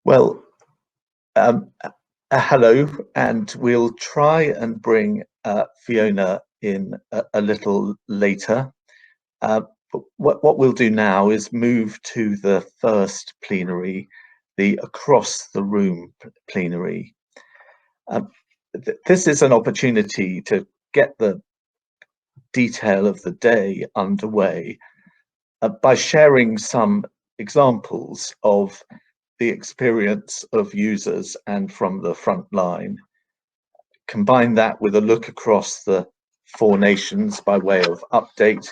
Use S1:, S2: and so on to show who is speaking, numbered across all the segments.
S1: Well, hello, and we'll try and bring Fiona in a little later. But what we'll do now is move to the first plenary, the across the room plenary. This is an opportunity to get the detail of the day underway by sharing some examples of the experience of users and from the front line. Combine that with a look across the 4 nations by way of update.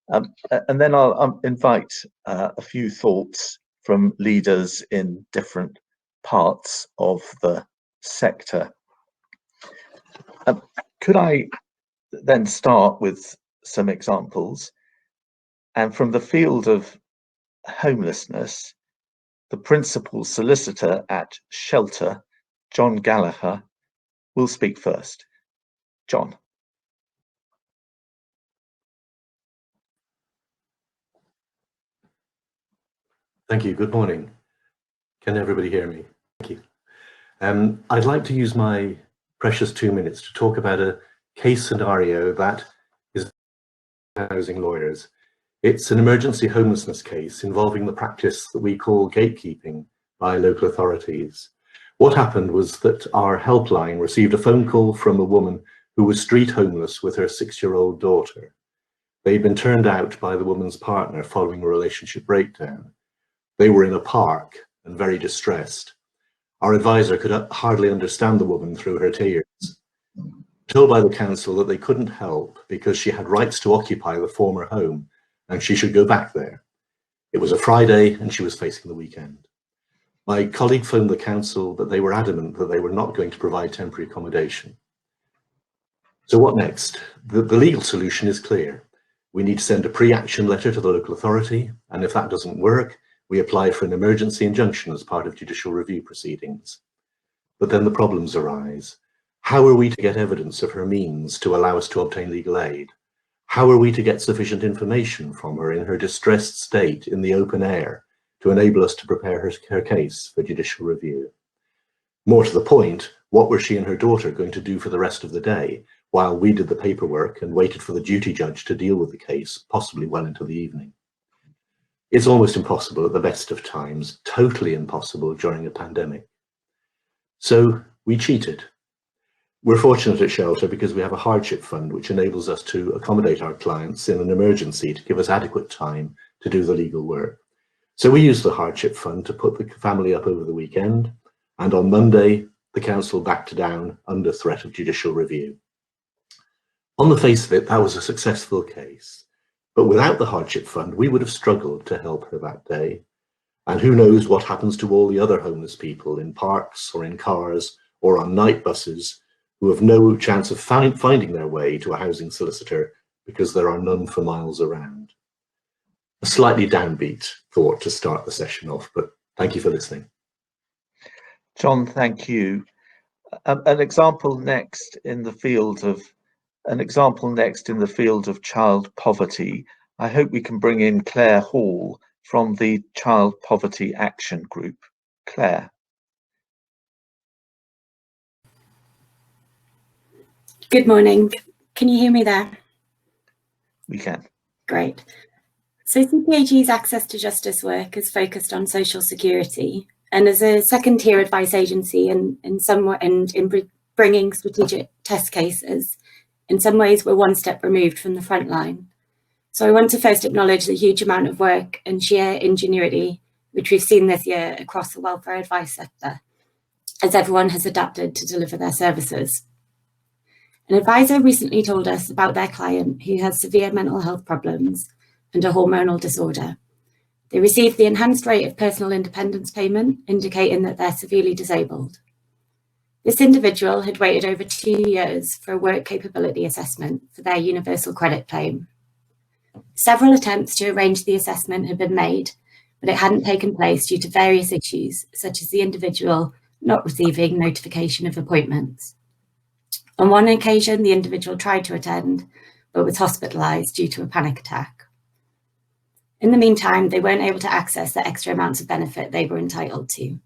S1: And then I'll invite a few thoughts from leaders in different parts of the sector. Could I then start with some examples? And from the field of homelessness, the principal solicitor at Shelter, John Gallagher, will speak first. John.
S2: Thank you. Good morning. Can everybody hear me? Thank you. I'd like to use my precious 2 minutes to talk about a case scenario that is housing lawyers. It's an emergency homelessness case involving the practice that we call gatekeeping by local authorities. What happened was that our helpline received a phone call from a woman who was street homeless with her 6-year-old daughter. They'd been turned out by the woman's partner following a relationship breakdown. They were in a park and very distressed. Our advisor could hardly understand the woman through her tears. Told by the council that they couldn't help because she had rights to occupy the former home and she should go back there. It was a Friday and she was facing the weekend. My colleague phoned the council, but they were adamant that they were not going to provide temporary accommodation. So what next? The legal solution is clear. We need to send a pre-action letter to the local authority, and if that doesn't work, we apply for an emergency injunction as part of judicial review proceedings. But then the problems arise. How are we to get evidence of her means to allow us to obtain legal aid? How are we to get sufficient information from her in her distressed state in the open air to enable us to prepare her case for judicial review? More to the point, what were she and her daughter going to do for the rest of the day while we did the paperwork and waited for the duty judge to deal with the case, possibly well into the evening? It's almost impossible at the best of times, totally impossible during a pandemic. So we cheated. We're fortunate at Shelter because we have a hardship fund which enables us to accommodate our clients in an emergency to give us adequate time to do the legal work. So we used the hardship fund to put the family up over the weekend, and on Monday, the council backed down under threat of judicial review. On the face of it, that was a successful case. But without the hardship fund, we would have struggled to help her that day. And who knows what happens to all the other homeless people in parks or in cars or on night buses who have no chance of finding their way to a housing solicitor because there are none for miles around. A slightly downbeat thought to start the session off, but thank you for listening.
S1: John, thank you. An example next in the field of child poverty. I hope we can bring in Claire Hall from the Child Poverty Action Group. Claire.
S3: Good morning. Can you hear me there?
S1: We can.
S3: Great. So CPAG's access to justice work is focused on social security, and as a second-tier advice agency in bringing strategic test cases, in some ways we're one step removed from the front line. So I want to first acknowledge the huge amount of work and sheer ingenuity which we've seen this year across the welfare advice sector, as everyone has adapted to deliver their services. An advisor recently told us about their client who has severe mental health problems and a hormonal disorder. They received the enhanced rate of personal independence payment, indicating that they're severely disabled. This individual had waited over 2 years for a work capability assessment for their universal credit claim. Several attempts to arrange the assessment had been made, but it hadn't taken place due to various issues, such as the individual not receiving notification of appointments. On one occasion, the individual tried to attend, but was hospitalised due to a panic attack. In the meantime, they weren't able to access the extra amounts of benefit they were entitled to.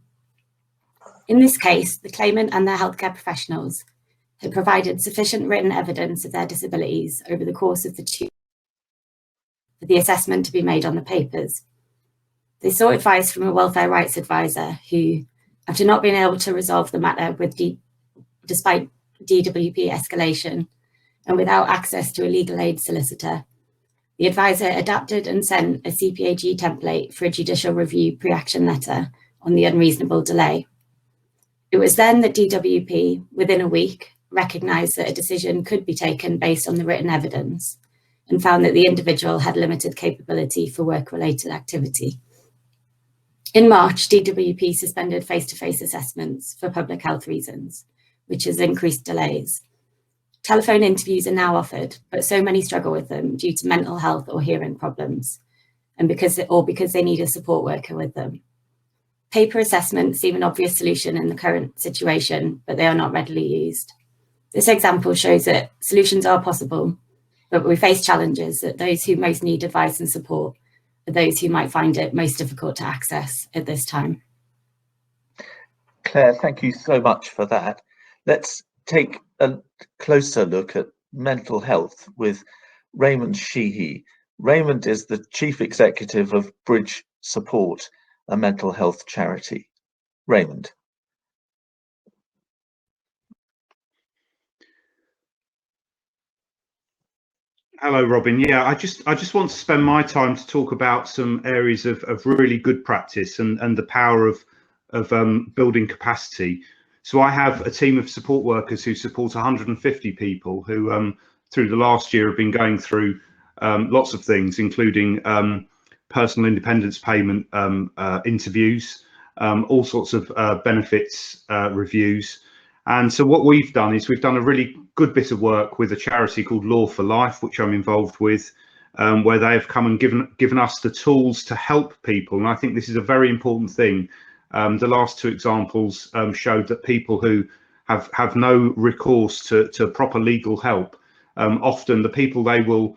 S3: In this case, the claimant and their healthcare professionals had provided sufficient written evidence of their disabilities over the course of the 2 years for the assessment to be made on the papers. They sought advice from a welfare rights advisor who, after not being able to resolve the matter despite DWP escalation and without access to a legal aid solicitor, the advisor adapted and sent a CPAG template for a judicial review pre-action letter on the unreasonable delay. It was then that DWP, within a week, recognised that a decision could be taken based on the written evidence and found that the individual had limited capability for work-related activity. In March, DWP suspended face-to-face assessments for public health reasons, which has increased delays. Telephone interviews are now offered, but so many struggle with them due to mental health or hearing problems, and because they need a support worker with them. Paper assessments seem an obvious solution in the current situation, but they are not readily used. This example shows that solutions are possible, but we face challenges that those who most need advice and support are those who might find it most difficult to access at this time.
S1: Claire, thank you so much for that. Let's take a closer look at mental health with Raymond Sheehy. Raymond is the Chief Executive of Bridge Support, a mental health charity. Raymond.
S4: Hello, Robin. Yeah, I just want to spend my time to talk about some areas of really good practice and the power of building capacity. So I have a team of support workers who support 150 people who through the last year have been going through lots of things, including personal independence payment interviews, all sorts of benefits reviews. And so what we've done is we've done a really good bit of work with a charity called Law for Life, which I'm involved with, where they have come and given us the tools to help people. And I think this is a very important thing. The last 2 examples showed that people who have no recourse to proper legal help, often the people they will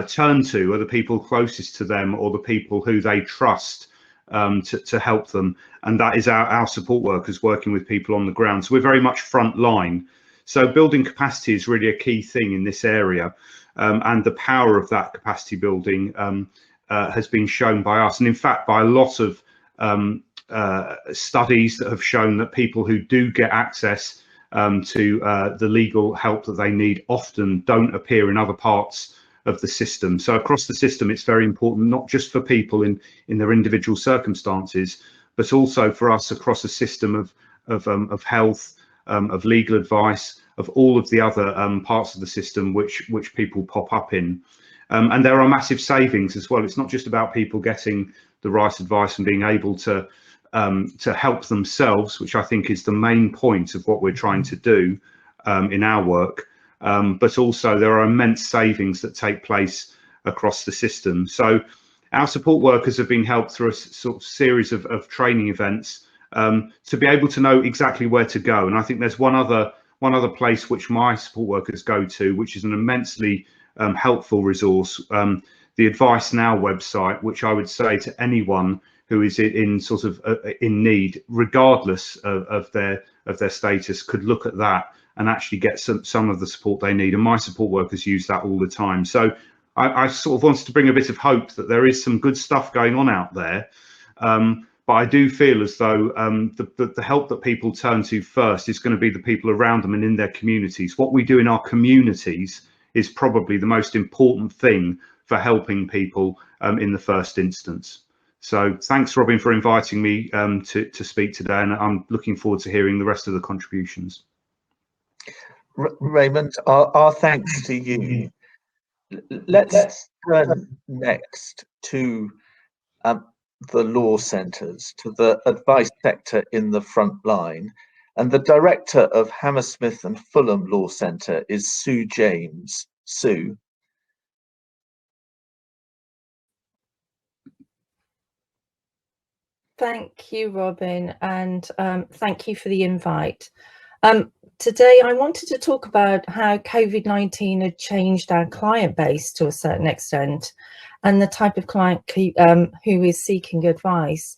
S4: turn to are the people closest to them or the people who they trust to help them, and that is our support workers working with people on the ground. So we're very much front line. So building capacity is really a key thing in this area, and the power of that capacity building has been shown by us, and in fact by a lot of studies that have shown that people who do get access to the legal help that they need often don't appear in other parts of the system. So across the system, it's very important, not just for people in their individual circumstances, but also for us across a system of health, of legal advice, of all of the other parts of the system which people pop up in. And there are massive savings as well. It's not just about people getting the right advice and being able to help themselves, which I think is the main point of what we're trying to do in our work. But also there are immense savings that take place across the system. So our support workers have been helped through a sort of series of training events to be able to know exactly where to go. And I think there's one other place which my support workers go to, which is an immensely helpful resource, the Advice Now website, which I would say to anyone who is in sort of in need, regardless of their status, could look at that and actually get some of the support they need. And my support workers use that all the time. So I sort of wanted to bring a bit of hope that there is some good stuff going on out there. But I do feel as though the help that people turn to first is going to be the people around them and in their communities. What we do in our communities is probably the most important thing for helping people in the first instance. So thanks, Robin, for inviting me to speak today, and I'm looking forward to hearing the rest of the contributions.
S1: Raymond, our thanks to you. Let's turn next to the law centres, to the advice sector in the front line. And the director of Hammersmith and Fulham Law Centre is Sue James. Sue.
S5: Thank you, Robin, and thank you for the invite. Today, I wanted to talk about how COVID-19 had changed our client base to a certain extent and the type of client who is seeking advice.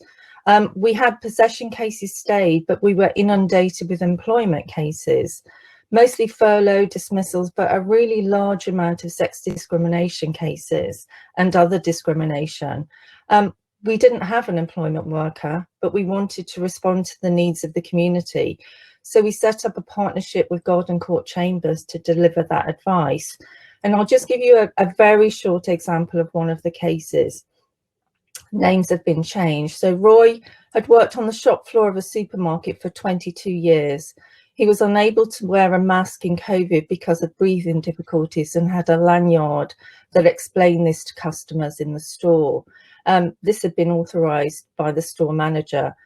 S5: We had possession cases stayed, but we were inundated with employment cases, mostly furlough dismissals, but a really large amount of sex discrimination cases and other discrimination. We didn't have an employment worker, but we wanted to respond to the needs of the community. So we set up a partnership with Garden Court Chambers to deliver that advice. And I'll just give you a very short example of one of the cases. Names have been changed. So Roy had worked on the shop floor of a supermarket for 22 years. He was unable to wear a mask in COVID because of breathing difficulties and had a lanyard that explained this to customers in the store. This had been authorised by the store manager.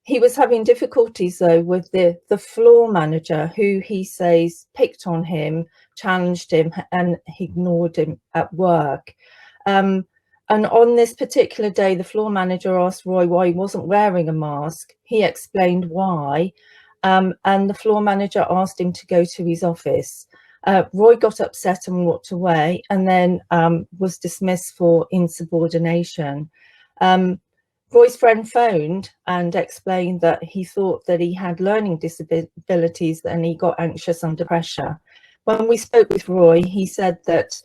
S5: He was having difficulties though with the floor manager, who he says picked on him, challenged him and ignored him at work. And on this particular day, the floor manager asked Roy why he wasn't wearing a mask. He explained why. And the floor manager asked him to go to his office. Roy got upset and walked away, and then was dismissed for insubordination. Roy's friend phoned and explained that he thought that he had learning disabilities and he got anxious under pressure. When we spoke with Roy, he said that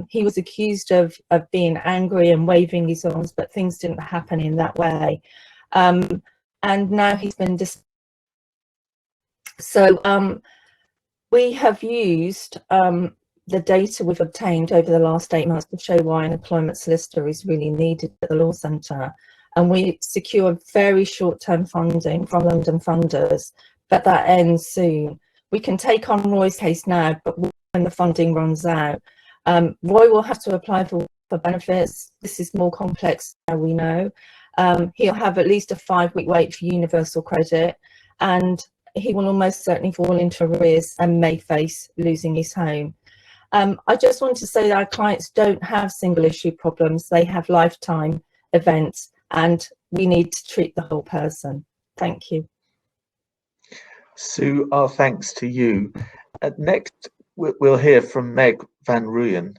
S5: he was accused of being angry and waving his arms, but things didn't happen in that way. And now he's been dismissed. So we have used the data we've obtained over the last 8 months to show why an employment solicitor is really needed at the law centre. And we secure very short-term funding from London funders, but that ends soon. We can take on Roy's case now, but when the funding runs out, Roy will have to apply for benefits. This is more complex than we know. He'll have at least a 5-week wait for universal credit, and he will almost certainly fall into arrears and may face losing his home. I just want to say that our clients don't have single issue problems. They have lifetime events, and we need to treat the whole person. Thank you.
S1: Sue, our thanks to you. Next, we'll hear from Meg van Rooyen.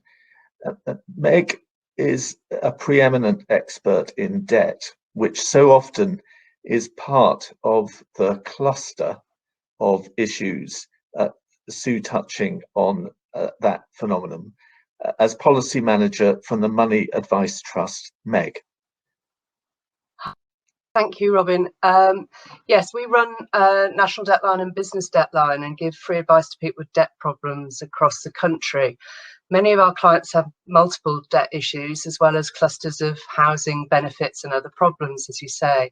S1: Meg is a preeminent expert in debt, which so often is part of the cluster of issues. Sue touching on that phenomenon. As policy manager from the Money Advice Trust, Meg.
S6: Thank you, Robin. Yes, we run National Debtline and Business Debtline and give free advice to people with debt problems across the country. Many of our clients have multiple debt issues, as well as clusters of housing, benefits and other problems, as you say.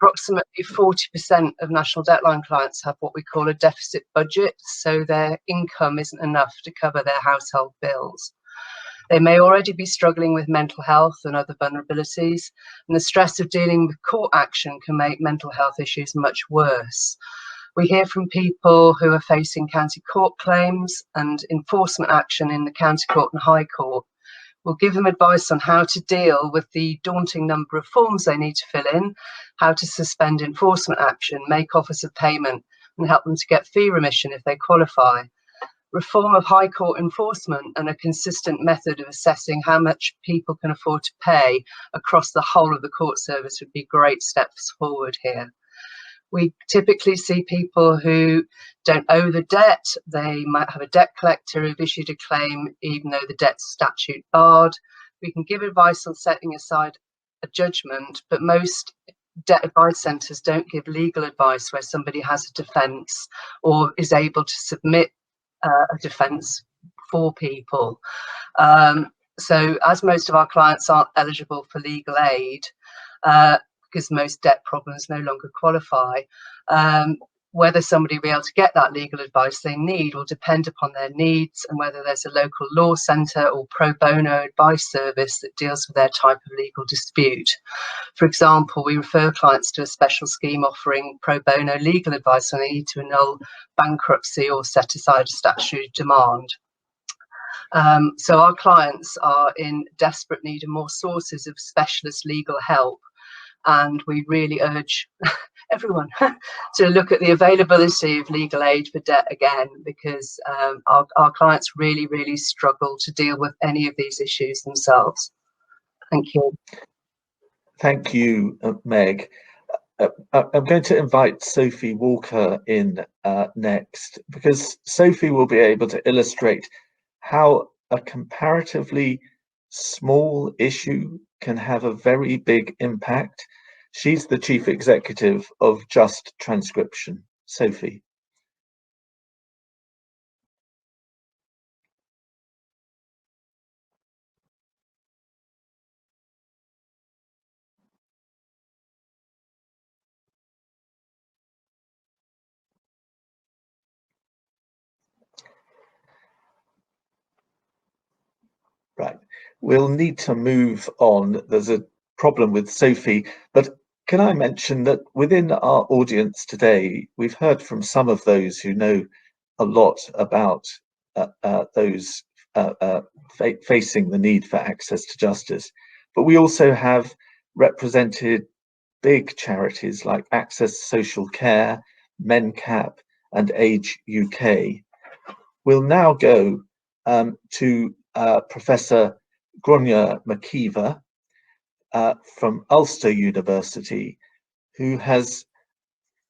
S6: Approximately 40% of National Debtline clients have what we call a deficit budget, so their income isn't enough to cover their household bills. They may already be struggling with mental health and other vulnerabilities, and the stress of dealing with court action can make mental health issues much worse. We hear from people who are facing county court claims and enforcement action in the county court and high court. We'll give them advice on how to deal with the daunting number of forms they need to fill in, how to suspend enforcement action, make offers of payment, and help them to get fee remission if they qualify. Reform of High Court enforcement and a consistent method of assessing how much people can afford to pay across the whole of the court service would be great steps forward here. We typically see people who don't owe the debt. They might have a debt collector who've issued a claim even though the debt's statute barred. We can give advice on setting aside a judgment, but most debt advice centres don't give legal advice where somebody has a defence or is able to submit a defence for people. So as most of our clients aren't eligible for legal aid, because most debt problems no longer qualify, whether somebody will be able to get that legal advice they need will depend upon their needs and whether there's a local law centre or pro bono advice service that deals with their type of legal dispute. For example, we refer clients to a special scheme offering pro bono legal advice when they need to annul bankruptcy or set aside a statutory demand. So our clients are in desperate need of more sources of specialist legal help, and we really urge everyone to look at the availability of legal aid for debt again, because our clients really, really struggle to deal with any of these issues themselves. Thank you.
S1: Thank you, Meg. I'm going to invite Sophie Walker in next, because Sophie will be able to illustrate how a comparatively small issue can have a very big impact. She's the Chief Executive of Just Transcription. Sophie. Right, we'll need to move on. There's a problem with Sophie, but can I mention that within our audience today, we've heard from some of those who know a lot about those facing the need for access to justice. But we also have represented big charities like Access Social Care, MenCap, and Age UK. We'll now go to Professor Grainne McKeever from Ulster University, who has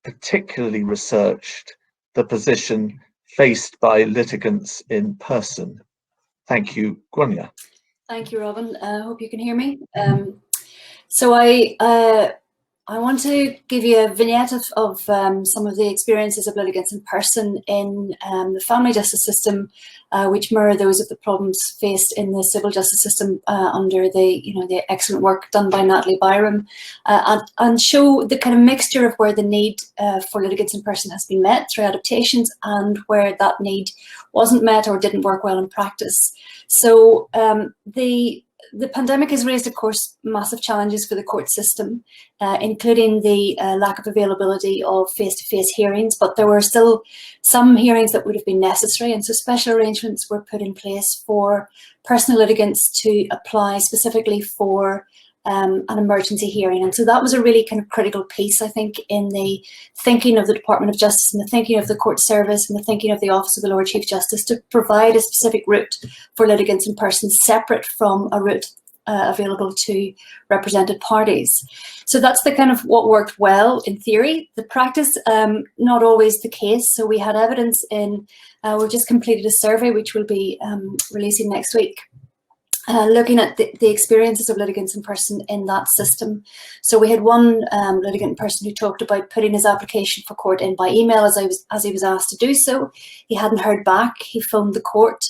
S1: particularly researched the position faced by litigants in person. Thank you, Grainne.
S7: Thank you, Robin. I hope you can hear me. So I want to give you a vignette of some of the experiences of litigants in person in the family justice system, which mirror those of the problems faced in the civil justice system under the excellent work done by Natalie Byram, and show the kind of mixture of where the need for litigants in person has been met through adaptations and where that need wasn't met or didn't work well in practice. So the pandemic has raised, of course, massive challenges for the court system, including the lack of availability of face-to-face hearings, but there were still some hearings that would have been necessary, and so special arrangements were put in place for personal litigants to apply specifically for an emergency hearing. And so that was a really kind of critical piece, I think, in the thinking of the Department of Justice and the thinking of the court service and the thinking of the Office of the Lord Chief Justice to provide a specific route for litigants in person separate from a route available to represented parties. So that's the kind of what worked well in theory. The practice, not always the case. So we had evidence in, we've just completed a survey which we'll be releasing next week, looking at the experiences of litigants in person in that system. So we had one litigant in person who talked about putting his application for court in by email as he was asked to do so. He hadn't heard back. He phoned the court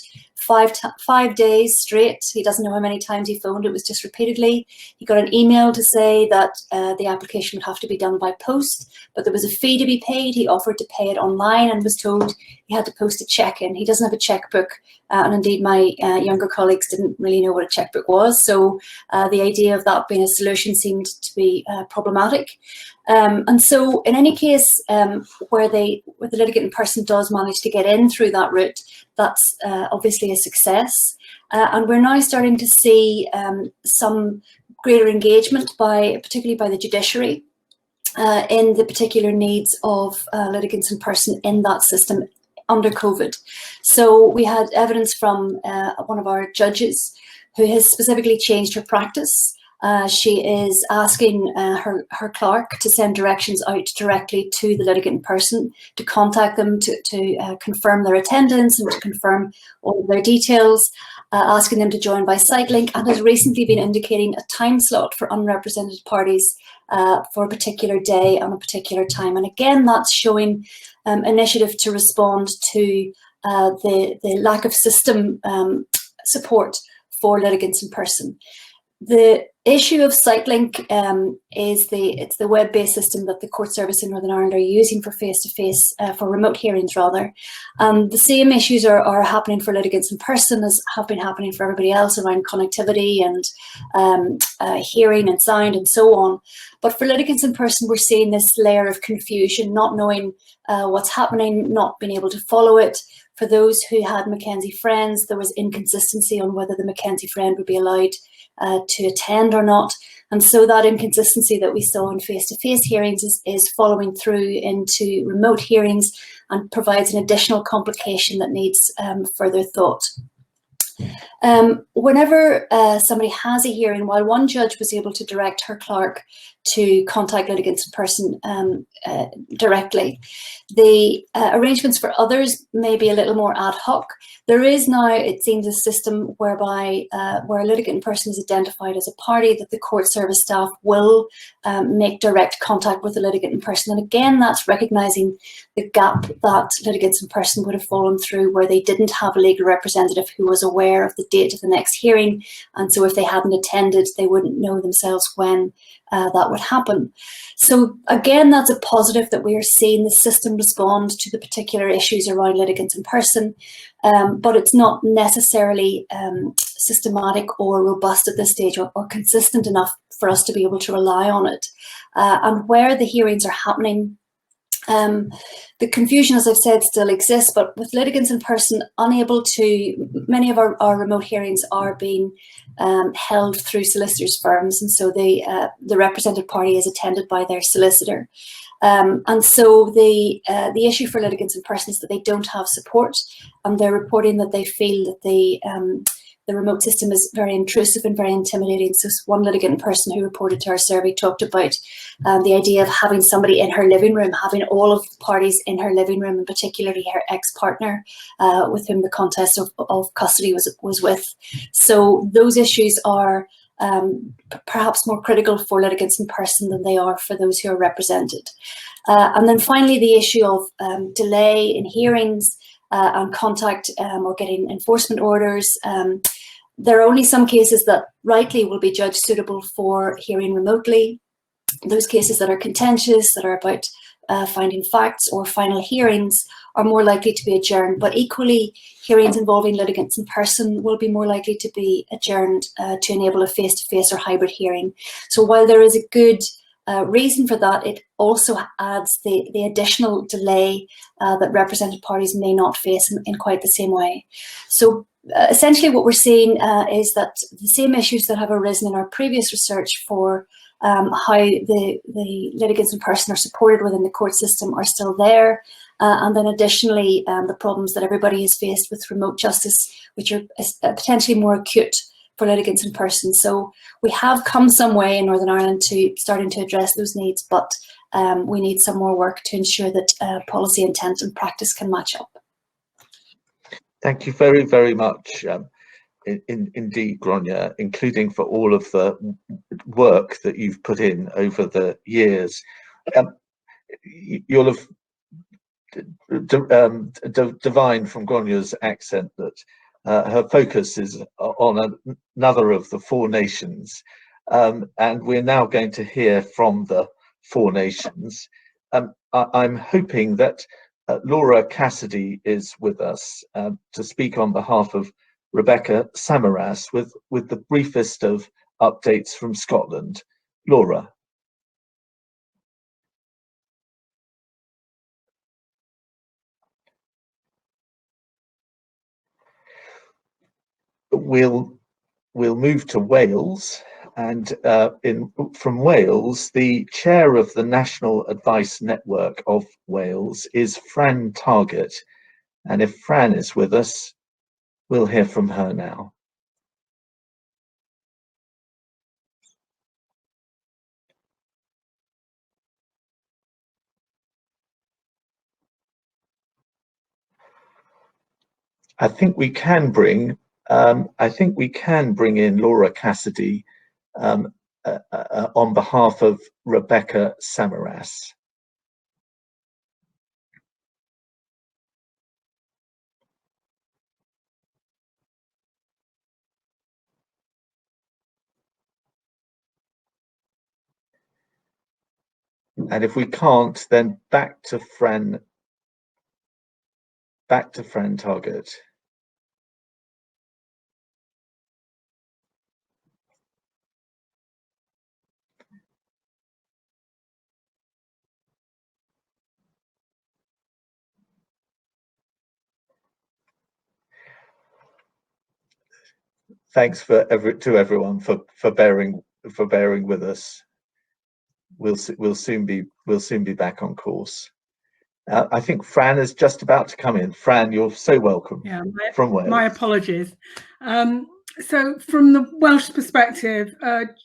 S7: 5 days straight. He doesn't know how many times he phoned. It was just repeatedly. He got an email to say that the application would have to be done by post, but there was a fee to be paid. He offered to pay it online and was told he had to post a check in. He doesn't have a checkbook. And indeed, my younger colleagues didn't really know what a checkbook was. So the idea of that being a solution seemed to be problematic. And so in any case where the litigant in person does manage to get in through that route, that's obviously a success. And we're now starting to see some greater engagement particularly by the judiciary in the particular needs of litigants in person in that system under COVID. So we had evidence from one of our judges who has specifically changed her practice. She is asking her clerk to send directions out directly to the litigant in person, to contact them, to confirm their attendance and to confirm all of their details, asking them to join by site link, and has recently been indicating a time slot for unrepresented parties for a particular day on a particular time. And again, that's showing initiative to respond to the lack of system support for litigants in person. The issue of SiteLink is it's the web-based system that the court service in Northern Ireland are using for face-to-face, for remote hearings rather. The same issues are happening for litigants in person as have been happening for everybody else around connectivity and hearing and sound and so on. But for litigants in person, we're seeing this layer of confusion, not knowing what's happening, not being able to follow it. For those who had Mackenzie friends, there was inconsistency on whether the Mackenzie friend would be allowed to attend or not. And so that inconsistency that we saw in face-to-face hearings is following through into remote hearings and provides an additional complication that needs further thought. Whenever somebody has a hearing, while one judge was able to direct her clerk to contact litigants in person directly, the arrangements for others may be a little more ad hoc. There is now, it seems, a system whereby where a litigant in person is identified as a party, that the court service staff will make direct contact with the litigant in person. And again, that's recognising the gap that litigants in person would have fallen through, where they didn't have a legal representative who was aware of the date of the next hearing. And so if they hadn't attended, they wouldn't know themselves when that would happen. So again, that's a positive, that we are seeing the system respond to the particular issues around litigants in person, but it's not necessarily systematic or robust at this stage, or consistent enough for us to be able to rely on it. And where the hearings are happening, the confusion, as I've said, still exists, but with litigants in person unable to, many of our remote hearings are being held through solicitors' firms, and so the represented party is attended by their solicitor. And so the issue for litigants in person is that they don't have support, and they're reporting that they feel that the remote system is very intrusive and very intimidating. So one litigant in person who reported to our survey talked about the idea of having somebody in her living room, having all of the parties in her living room, and particularly her ex-partner with whom the contest of custody was with. So those issues are perhaps more critical for litigants in person than they are for those who are represented. And then finally, the issue of delay in hearings and contact or getting enforcement orders. There are only some cases that rightly will be judged suitable for hearing remotely. Those cases that are contentious, that are about finding facts or final hearings, are more likely to be adjourned, but equally hearings involving litigants in person will be more likely to be adjourned to enable a face-to-face or hybrid hearing. So while there is a good reason for that, it also adds the additional delay that represented parties may not face in quite the same way. So essentially what we're seeing is that the same issues that have arisen in our previous research for how the litigants in person are supported within the court system are still there. And then additionally, the problems that everybody has faced with remote justice, which are potentially more acute for litigants in person. So we have come some way in Northern Ireland to starting to address those needs, but we need some more work to ensure that policy intent and practice can match up.
S1: Thank you very, very much indeed, Grainne, including for all of the work that you've put in over the years. You'll have divined from Grainne's accent that her focus is on another of the four nations, and we're now going to hear from the four nations. I'm hoping that Laura Cassidy is with us to speak on behalf of Rebecca Samaras with the briefest of updates from Scotland. Laura. We'll move to Wales, and from Wales, the chair of the National Advice Network of Wales is Fran Targett, and if Fran is with us, we'll hear from her now. I think we can bring in Laura Cassidy on behalf of Rebecca Samaras. And if we can't, then back to Fran Targett. Thanks to everyone for bearing with us. We'll soon be back on course. I think Fran is just about to come in. Fran, you're so welcome.
S8: Yeah,
S1: from Wales.
S8: My apologies. So from the Welsh perspective,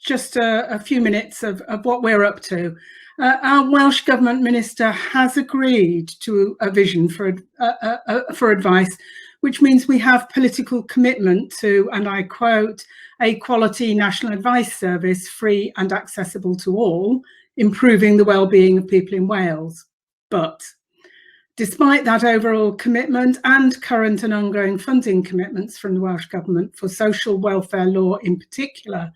S8: just a few minutes of what we're up to. Our Welsh Government Minister has agreed to a vision for advice, which means we have political commitment to, and I quote, a quality national advice service free and accessible to all, improving the well-being of people in Wales. But despite that overall commitment and current and ongoing funding commitments from the Welsh Government for social welfare law in particular,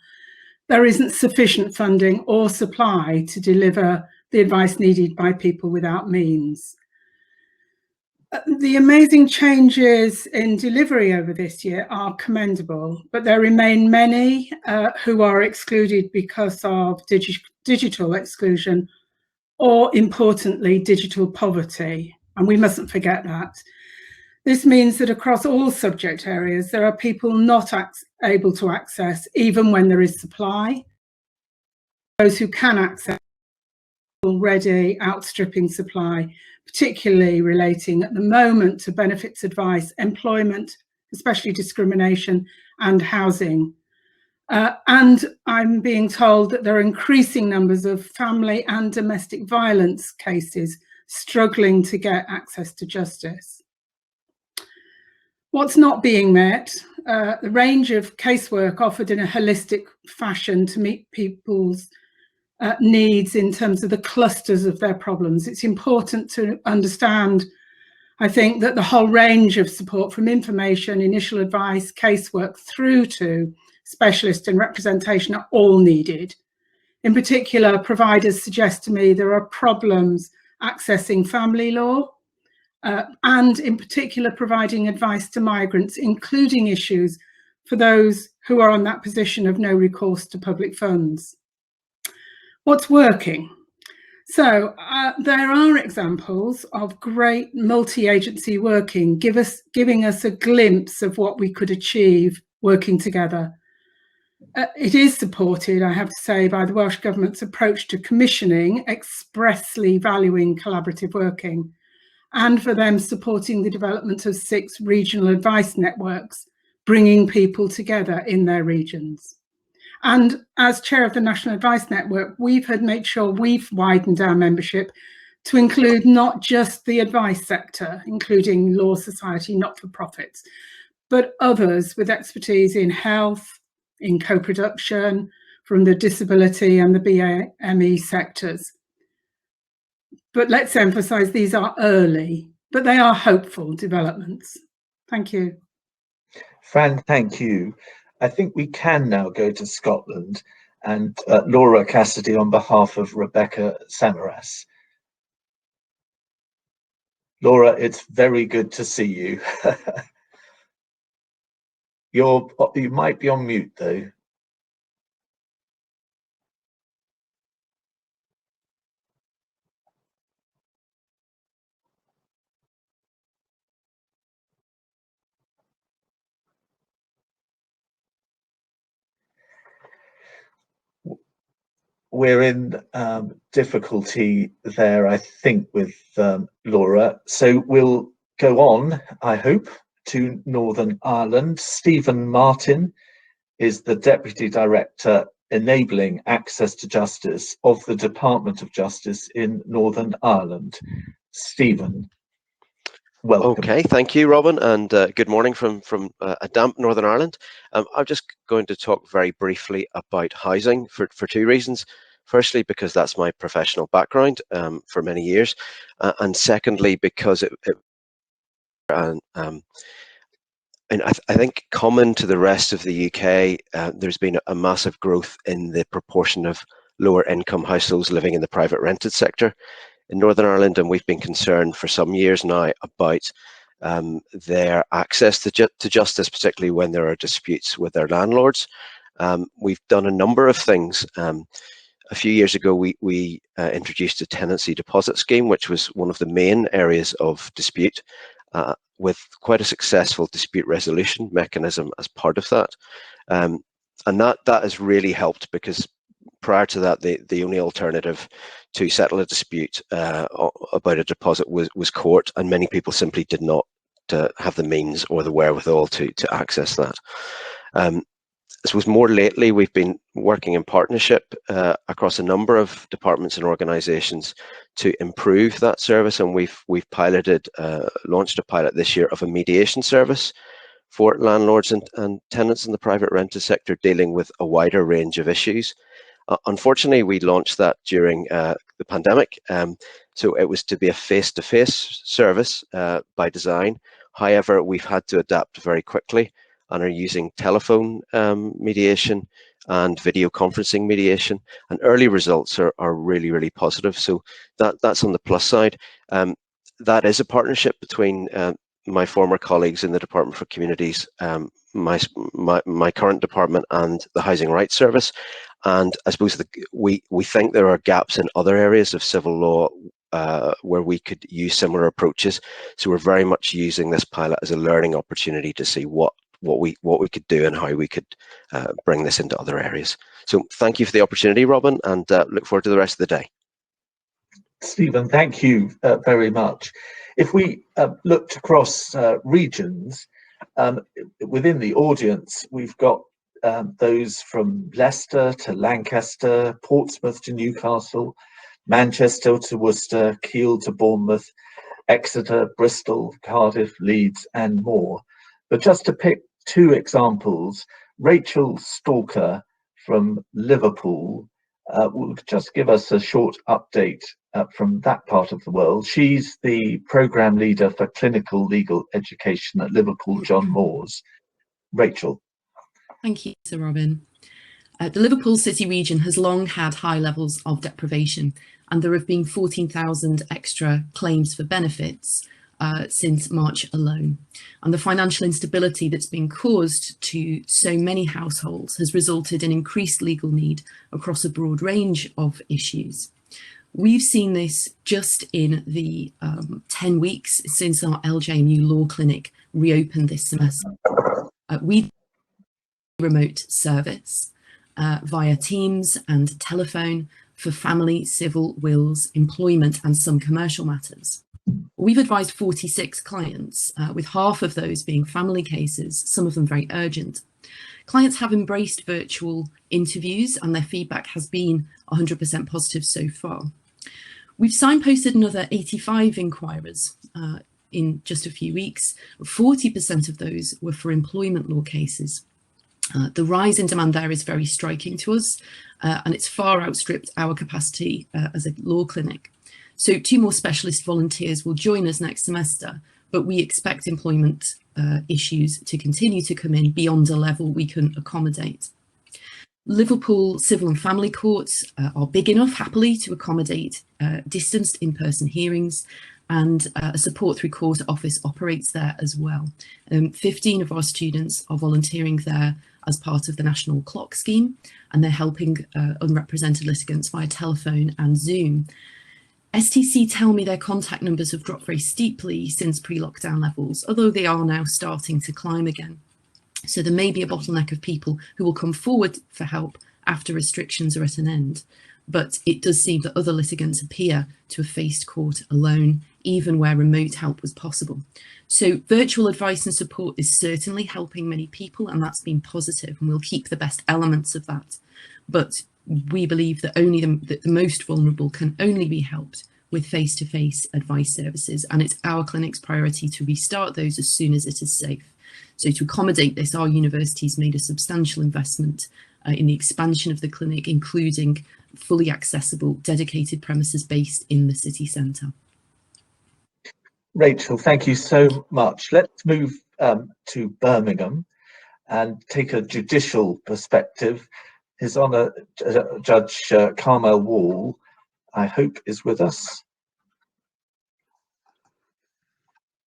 S8: there isn't sufficient funding or supply to deliver the advice needed by people without means. The amazing changes in delivery over this year are commendable, but there remain many who are excluded because of digital exclusion or, importantly, digital poverty. And we mustn't forget that. This means that across all subject areas, there are people not able to access, even when there is supply. Those who can access already outstripping supply, particularly relating at the moment to benefits advice, employment, especially discrimination, and housing. And I'm being told that there are increasing numbers of family and domestic violence cases struggling to get access to justice. What's not being met? The range of casework offered in a holistic fashion to meet people's needs in terms of the clusters of their problems. It's important to understand, I think, that the whole range of support from information, initial advice, casework through to specialist and representation are all needed. In particular, providers suggest to me there are problems accessing family law and in particular providing advice to migrants, including issues for those who are on that position of no recourse to public funds. What's working? So there are examples of great multi-agency working, giving us a glimpse of what we could achieve working together. It is supported, I have to say, by the Welsh Government's approach to commissioning, expressly valuing collaborative working, and for them supporting the development of 6 regional advice networks, bringing people together in their regions. And as chair of the National Advice Network, we've had made sure we've widened our membership to include not just the advice sector, including law society, not-for-profits, but others with expertise in health, in co-production, from the disability and the BAME sectors. But let's emphasise these are early, but they are hopeful developments. Thank you.
S1: Fran, thank you. I think we can now go to Scotland and Laura Cassidy on behalf of Rebecca Samaras. Laura, it's very good to see you. You might be on mute though. We're in difficulty there, I think, with Laura. So we'll go on, I hope, to Northern Ireland. Stephen Martin is the Deputy Director Enabling Access to Justice of the Department of Justice in Northern Ireland. Stephen, welcome.
S9: Okay, thank you, Robin, and good morning from a damp Northern Ireland. I'm just going to talk very briefly about housing for 2 reasons. Firstly, because that's my professional background for many years, and secondly, because I think common to the rest of the UK, there's been a massive growth in the proportion of lower income households living in the private rented sector in Northern Ireland, and we've been concerned for some years now about their access to justice, particularly when there are disputes with their landlords. We've done a number of things. A few years ago, we introduced a tenancy deposit scheme, which was one of the main areas of dispute, with quite a successful dispute resolution mechanism as part of that. And that has really helped, because prior to that, the only alternative to settle a dispute about a deposit was court, and many people simply did not have the means or the wherewithal to access that. I suppose more lately, we've been working in partnership across a number of departments and organisations to improve that service, and we've piloted, launched a pilot this year of a mediation service for landlords and tenants in the private rented sector, dealing with a wider range of issues. Unfortunately, we launched that during the pandemic, so it was to be a face-to-face service by design. However, we've had to adapt very quickly and are using telephone mediation and video conferencing mediation, and early results are really, really positive. So that's on the plus side. That is a partnership between my former colleagues in the Department for Communities, my current department, and the Housing Rights Service. And I suppose we think there are gaps in other areas of civil law where we could use similar approaches. So we're very much using this pilot as a learning opportunity to see what we could do and how we could bring this into other areas. So thank you for the opportunity, Robin, and look forward to the rest of the day.
S1: Stephen, thank you very much. If we looked across regions, within the audience, we've got those from Leicester to Lancaster, Portsmouth to Newcastle, Manchester to Worcester, Kiel to Bournemouth, Exeter, Bristol, Cardiff, Leeds, and more. But just to pick two examples, Rachel Stalker from Liverpool will just give us a short update from that part of the world. She's the programme leader for clinical legal education at Liverpool John Moores. Rachel.
S10: Thank you, Sir Robin. The Liverpool City region has long had high levels of deprivation, and there have been 14,000 extra claims for benefits since March alone. And the financial instability that's been caused to so many households has resulted in increased legal need across a broad range of issues. We've seen this just in the 10 weeks since our LJMU Law Clinic reopened this semester. We remote service via Teams and telephone for family, civil, wills, employment, and some commercial matters. We've advised 46 clients, with half of those being family cases, some of them very urgent. Clients have embraced virtual interviews and their feedback has been 100% positive so far. We've signposted another 85 inquirers in just a few weeks. 40% of those were for employment law cases. The rise in demand there is very striking to us, and it's far outstripped our capacity as a law clinic. So 2 more specialist volunteers will join us next semester, but we expect employment issues to continue to come in beyond a level we can accommodate. Liverpool civil and family courts are big enough, happily, to accommodate distanced in-person hearings, and a support through court office operates there as well. 15 of our students are volunteering there as part of the National Clock Scheme, and they're helping unrepresented litigants via telephone and Zoom. STC tell me their contact numbers have dropped very steeply since pre-lockdown levels, although they are now starting to climb again. So there may be a bottleneck of people who will come forward for help after restrictions are at an end. But it does seem that other litigants appear to have faced court alone, even where remote help was possible. So virtual advice and support is certainly helping many people, and that's been positive, and we'll keep the best elements of that. But we believe that only the most vulnerable can only be helped with face-to-face advice services, and it's our clinic's priority to restart those as soon as it is safe. So to accommodate this, our university's made a substantial investment in the expansion of the clinic, including fully accessible, dedicated premises based in the city centre.
S1: Rachel, thank you so much. Let's move to Birmingham and take a judicial perspective. His Honour Judge Carmel Wall, I hope, is with us.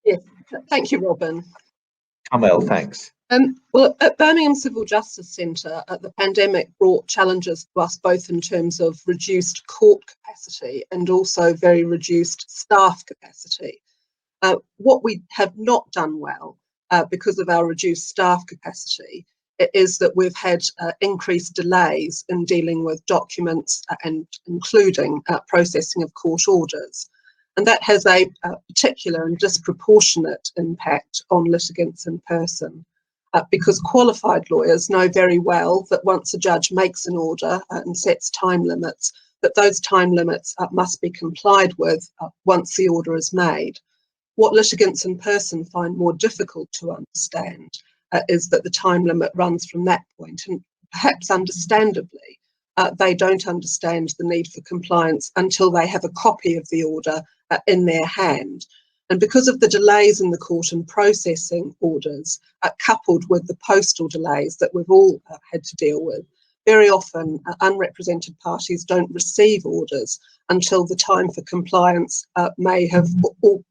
S11: Yes, thank you, Robin.
S1: Carmel, thanks.
S11: Well, at Birmingham Civil Justice Centre, the pandemic brought challenges to us both in terms of reduced court capacity and also very reduced staff capacity. What we have not done well, because of our reduced staff capacity, is that we've had increased delays in dealing with documents and including processing of court orders. And that has a particular and disproportionate impact on litigants in person. because qualified lawyers know very well that once a judge makes an order and sets time limits, that those time limits must be complied with once the order is made. What litigants in person find more difficult to understand is that the time limit runs from that point, and perhaps understandably, they don't understand the need for compliance until they have a copy of the order in their hand. And because of the delays in the court in processing orders, coupled with the postal delays that we've all had to deal with, very often unrepresented parties don't receive orders until the time for compliance may have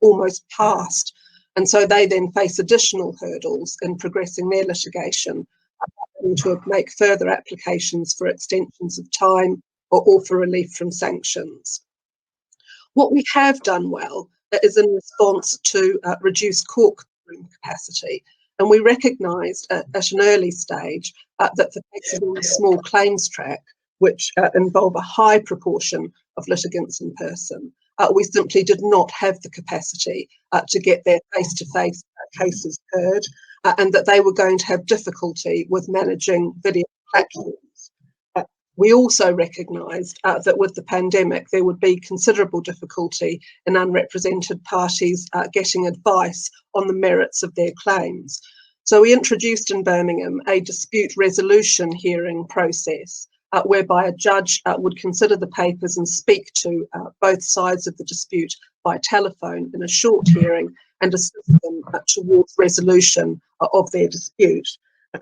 S11: almost passed. And so they then face additional hurdles in progressing their litigation, having to make further applications for extensions of time or for relief from sanctions. What we have done well is in response to reduced courtroom capacity. And we recognised at an early stage that for cases on the small claims track, which involve a high proportion of litigants in person, we simply did not have the capacity to get their face-to-face cases heard, and that they were going to have difficulty with managing video platforms. We also recognised that with the pandemic, there would be considerable difficulty in unrepresented parties getting advice on the merits of their claims. So we introduced in Birmingham a dispute resolution hearing process whereby a judge would consider the papers and speak to both sides of the dispute by telephone in a short hearing and assist them towards resolution of their dispute.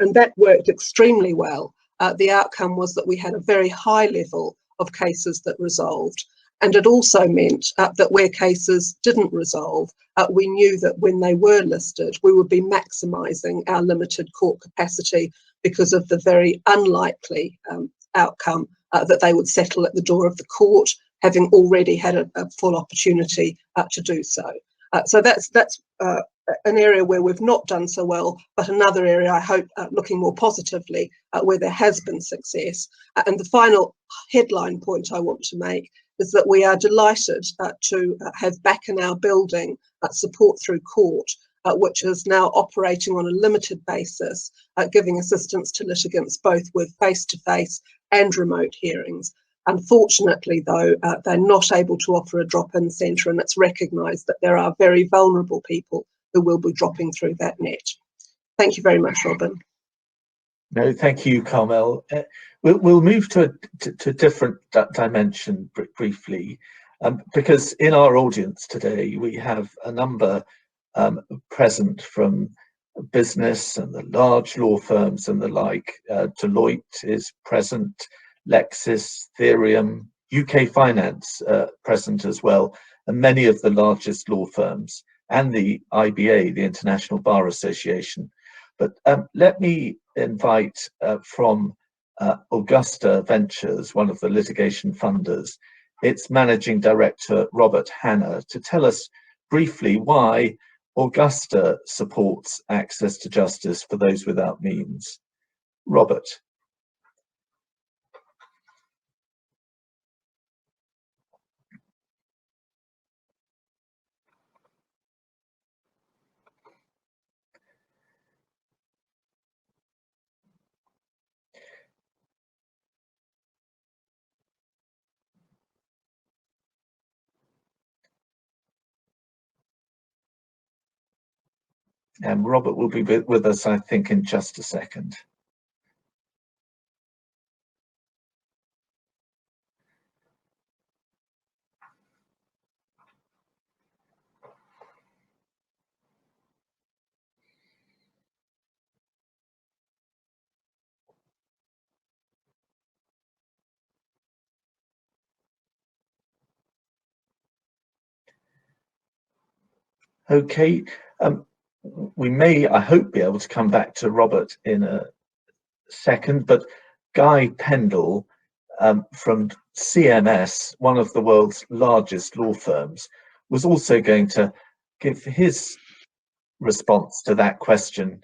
S11: And that worked extremely well. The outcome was that we had a very high level of cases that resolved. And it also meant that where cases didn't resolve, we knew that when they were listed, we would be maximising our limited court capacity because of the very unlikely outcome that they would settle at the door of the court, having already had a full opportunity to do so. So that's an area where we've not done so well, but another area I hope looking more positively where there has been success. And the final headline point I want to make is that we are delighted to have back in our building support through court, which is now operating on a limited basis, giving assistance to litigants both with face-to-face and remote hearings. Unfortunately, though, they're not able to offer a drop-in centre, and it's recognised that there are very vulnerable people who will be dropping through that net. Thank you very much, Robin.
S1: No, thank you, Carmel. We'll move to a different dimension briefly, because in our audience today, we have a number present from business and the large law firms and the like. Deloitte is present, Lexis, Therium, UK Finance present as well, and many of the largest law firms, and the IBA, the International Bar Association. But let me invite from Augusta Ventures, one of the litigation funders, its managing director, Robert Hanna, to tell us briefly why Augusta supports access to justice for those without means. Robert. And Robert will be with us, I think, in just a second. Okay. We may, I hope, be able to come back to Robert in a second, but Guy Pendle from CMS, one of the world's largest law firms, was also going to give his response to that question.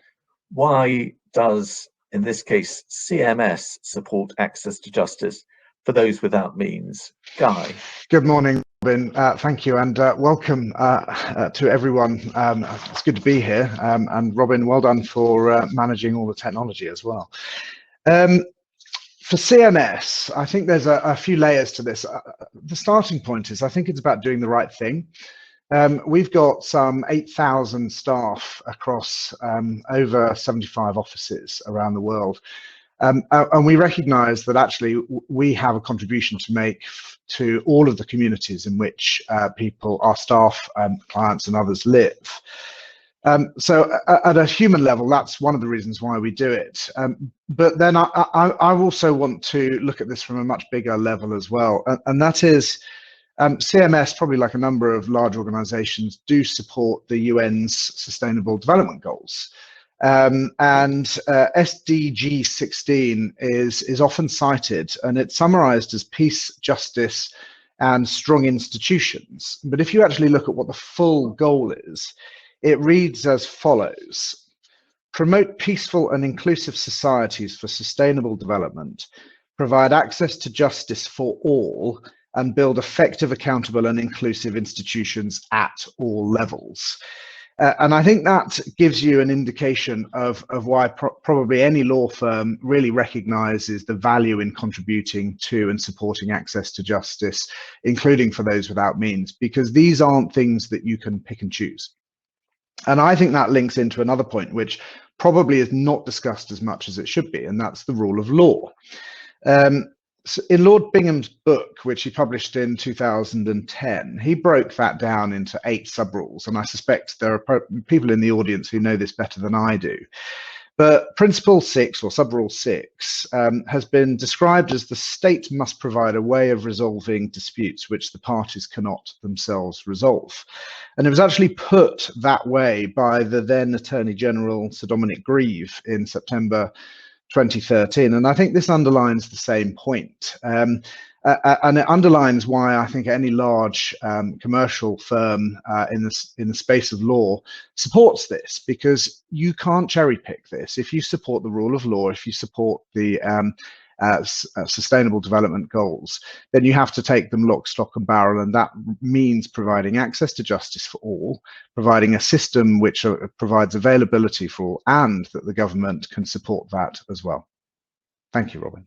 S1: Why does, in this case, CMS support access to justice for those without means. Guy.
S12: Good morning, Robin. Thank you, and welcome to everyone. It's good to be here, and Robin, well done for managing all the technology as well. For CMS, I think there's a few layers to this. The starting point is I think it's about doing the right thing. We've got some 8,000 staff across over 75 offices around the world. And we recognise that actually we have a contribution to make to all of the communities in which people, our staff, clients and others live. So at a human level, that's one of the reasons why we do it. But then I also want to look at this from a much bigger level as well. And that is CMS, probably like a number of large organizations, do support the UN's Sustainable Development Goals. And SDG 16 is often cited, and it's summarized as peace, justice, and strong institutions. But if you actually look at what the full goal is, it reads as follows: promote peaceful and inclusive societies for sustainable development, provide access to justice for all, and build effective, accountable, and inclusive institutions at all levels. And I think that gives you an indication of why probably any law firm really recognizes the value in contributing to and supporting access to justice, including for those without means, because these aren't things that you can pick and choose. And I think that links into another point, which probably is not discussed as much as it should be, and that's the rule of law. So in Lord Bingham's book, which he published in 2010, he broke that down into 8 sub-rules, and I suspect there are people in the audience who know this better than I do. But Principle 6, or Sub-Rule 6, has been described as the state must provide a way of resolving disputes which the parties cannot themselves resolve. And it was actually put that way by the then Attorney General, Sir Dominic Grieve, in September 2013, and I think this underlines the same point, and it underlines why I think any large commercial firm in the space of law supports this, because you can't cherry pick this. If you support the rule of law, if you support the Sustainable Development Goals, then you have to take them lock, stock and barrel, and that means providing access to justice for all, providing a system which provides availability for all, and that the government can support that as well. Thank you, Robin.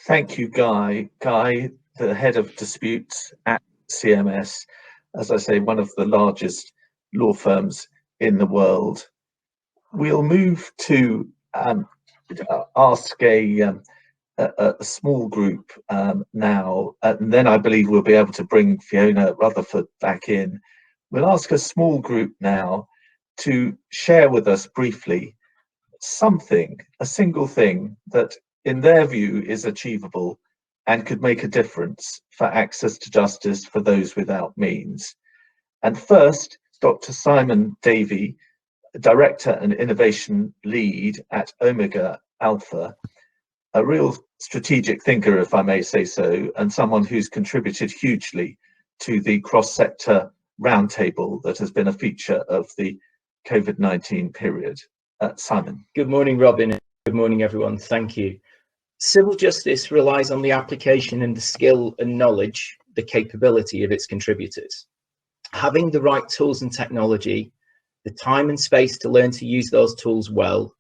S1: Thank you, Guy. Guy, the head of disputes at CMS, as I say, one of the largest law firms in the world. We'll move to ask a small group now, and then I believe we'll be able to bring Fiona Rutherford back in. We'll ask a small group now to share with us briefly something, a single thing that in their view is achievable and could make a difference for access to justice for those without means. And first, Dr. Simon Davies, Director and Innovation Lead at Omega Alpha, a real strategic thinker, if I may say so, and someone who's contributed hugely to the cross-sector roundtable that has been a feature of the COVID-19 period. Simon.
S13: Good morning, Robin. Good morning, everyone. Thank you. Civil justice relies on the application and the skill and knowledge, the capability of its contributors. Having the right tools and technology, the time and space to learn to use those tools well,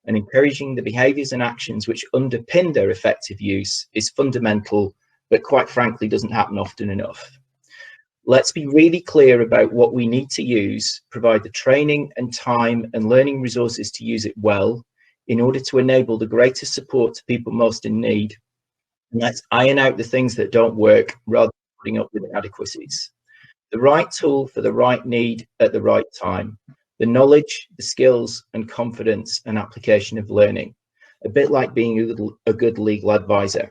S13: and encouraging the behaviours and actions which underpin their effective use is fundamental, but quite frankly doesn't happen often enough. Let's be really clear about what we need to use, provide the training and time and learning resources to use it well in order to enable the greatest support to people most in need. And let's iron out the things that don't work rather than putting up with inadequacies. The right tool for the right need at the right time. The knowledge, the skills and confidence and application of learning. A bit like being a good legal advisor.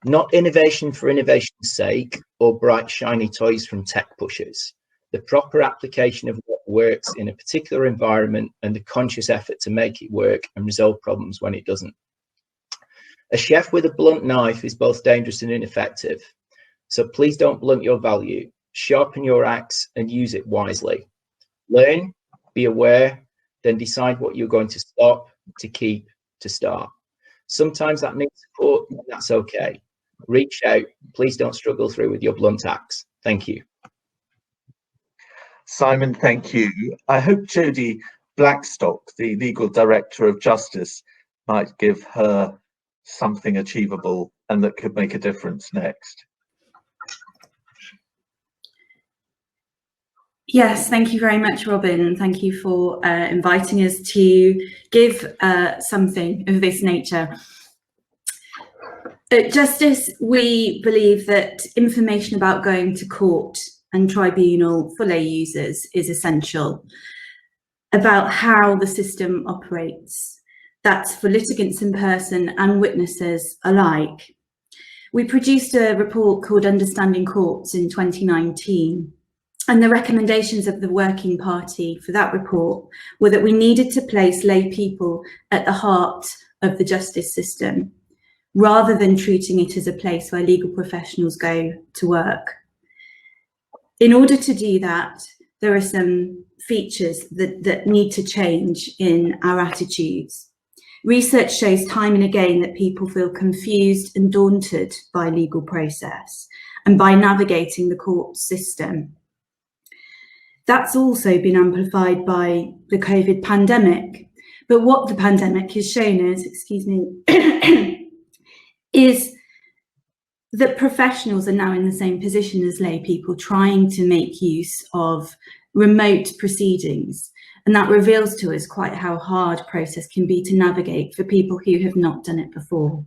S13: Not innovation for innovation's sake or bright shiny toys from tech pushers. The proper application of what works in a particular environment and the conscious effort to make it work and resolve problems when it doesn't. A chef with a blunt knife is both dangerous and ineffective. So please don't blunt your value. Sharpen your axe and use it wisely. Learn, be aware, then decide what you're going to stop, to keep, to start. Sometimes that needs support, and that's okay. Reach out. Please don't struggle through with your blunt axe. Thank you.
S1: Simon, thank you. I hope Jodie Blackstock, the Legal Director of Justice, might give her something achievable and that could make a difference next.
S3: Yes, thank you very much, Robin, and thank you for inviting us to give something of this nature. At Justice, we believe that information about going to court and tribunal for lay users is essential, about how the system operates. That's for litigants in person and witnesses alike. We produced a report called Understanding Courts in 2019, and the recommendations of the working party for that report were that we needed to place lay people at the heart of the justice system, rather than treating it as a place where legal professionals go to work. In order to do that, there are some features that need to change in our attitudes. Research shows time and again that people feel confused and daunted by legal process and by navigating the court system. That's also been amplified by the COVID pandemic. But what the pandemic has shown us, is that professionals are now in the same position as lay people, trying to make use of remote proceedings. And that reveals to us quite how hard process can be to navigate for people who have not done it before.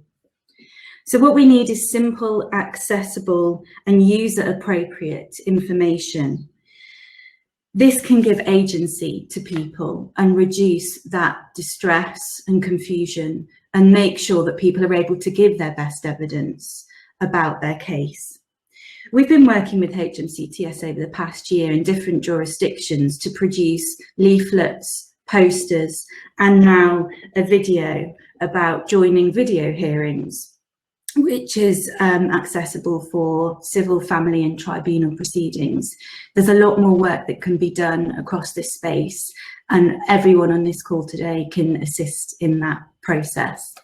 S3: So what we need is simple, accessible, and user-appropriate information. This can give agency to people and reduce that distress and confusion and make sure that people are able to give their best evidence about their case. We've been working with HMCTS over the past year in different jurisdictions to produce leaflets, posters, and now a video about joining video hearings, which is accessible for civil, family and tribunal proceedings. There's a lot more work that can be done across this space, and everyone on this call today can assist in that process.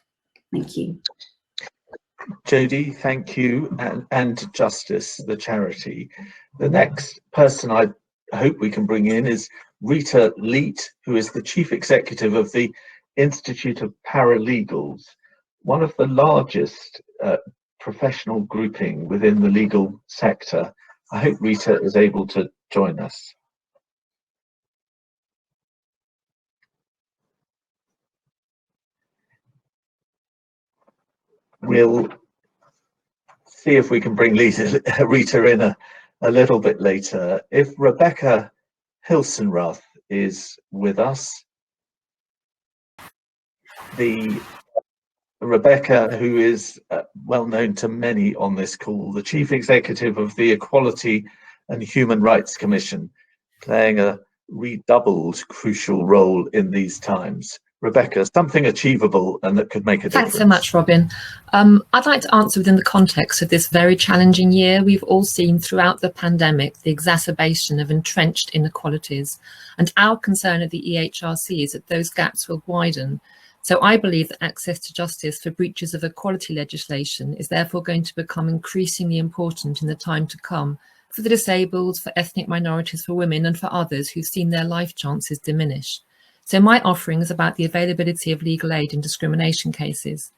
S3: Thank you.
S1: Jodie, thank you, and Justice, the charity. The next person I hope we can bring in is Rita Leet, who is the Chief Executive of the Institute of Paralegals, one of the largest professional grouping within the legal sector. I hope Rita is able to join us. We'll see if we can bring Rita in a little bit later. If Rebecca Hilsenrath is with us, Rebecca, who is well known to many on this call, the Chief Executive of the Equality and Human Rights Commission, playing a redoubled crucial role in these times. Rebecca, something achievable and that could make a difference.
S14: Thanks so much, Robin. I'd like to answer within the context of this very challenging year. We've all seen throughout the pandemic the exacerbation of entrenched inequalities, and our concern at the EHRC is that those gaps will widen. So I believe that access to justice for breaches of equality legislation is therefore going to become increasingly important in the time to come for the disabled, for ethnic minorities, for women, and for others who've seen their life chances diminish. So my offering is about the availability of legal aid in discrimination cases.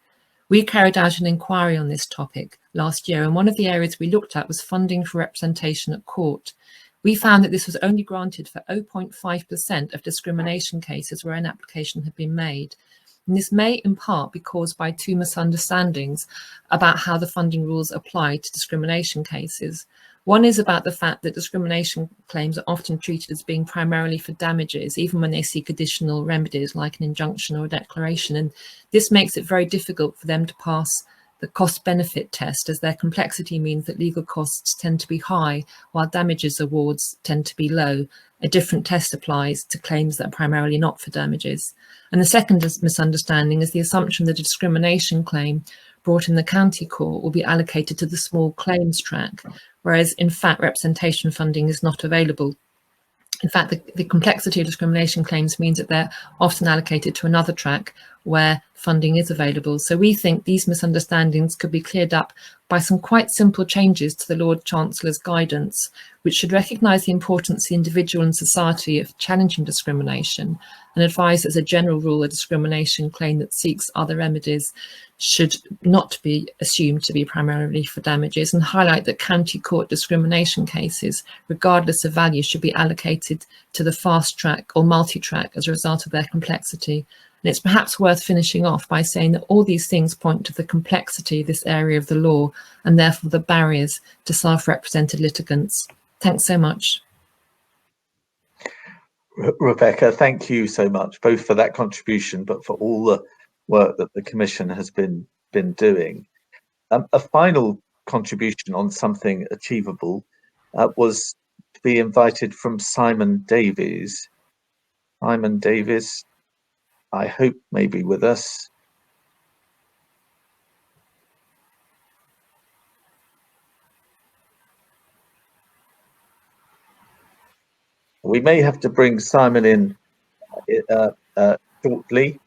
S14: We carried out an inquiry on this topic last year, and one of the areas we looked at was funding for representation at court. We found that this was only granted for 0.5% of discrimination cases where an application had been made. And this may in part be caused by two misunderstandings about how the funding rules apply to discrimination cases. One is about the fact that discrimination claims are often treated as being primarily for damages, even when they seek additional remedies like an injunction or a declaration. And this makes it very difficult for them to pass the cost-benefit test, as their complexity means that legal costs tend to be high, while damages awards tend to be low. A different test applies to claims that are primarily not for damages. And the second misunderstanding is the assumption that a discrimination claim brought in the county court will be allocated to the small claims track, whereas in fact representation funding is not available. In fact, the complexity of discrimination claims means that they're often allocated to another track where funding is available. So we think these misunderstandings could be cleared up by some quite simple changes to the Lord Chancellor's guidance, which should recognise the importance to the individual and society of challenging discrimination, and advise as a general rule a discrimination claim that seeks other remedies should not be assumed to be primarily for damages, and highlight that county court discrimination cases, regardless of value, should be allocated to the fast track or multi-track as a result of their complexity. And it's perhaps worth finishing off by saying that all these things point to the complexity of this area of the law and therefore the barriers to self-represented litigants. Thanks so much.
S1: Rebecca, thank you so much, both for that contribution, but for all the work that the Commission has been doing. A final contribution on something achievable was to be invited from Simon Davies. Simon Davies, I hope may be with us. We may have to bring Simon in shortly,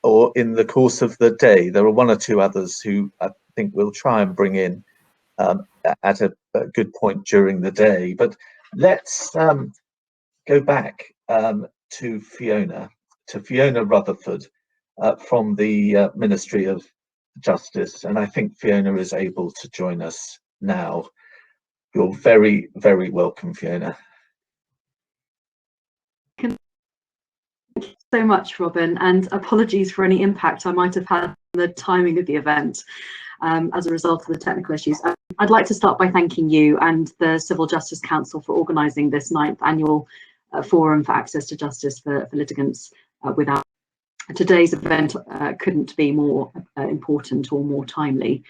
S1: or in the course of the day. There are one or two others who I think we'll try and bring in at a good point during the day. But let's go back to Fiona Rutherford from the Ministry of Justice, and I think Fiona is able to join us now. You're very, very welcome, Fiona.
S15: Thank you so much, Robin, and apologies for any impact I might have had on the timing of the event as a result of the technical issues. I'd like to start by thanking you and the Civil Justice Council for organising this 9th annual Forum for Access to Justice for litigants. Without today's event couldn't be more important or more timely.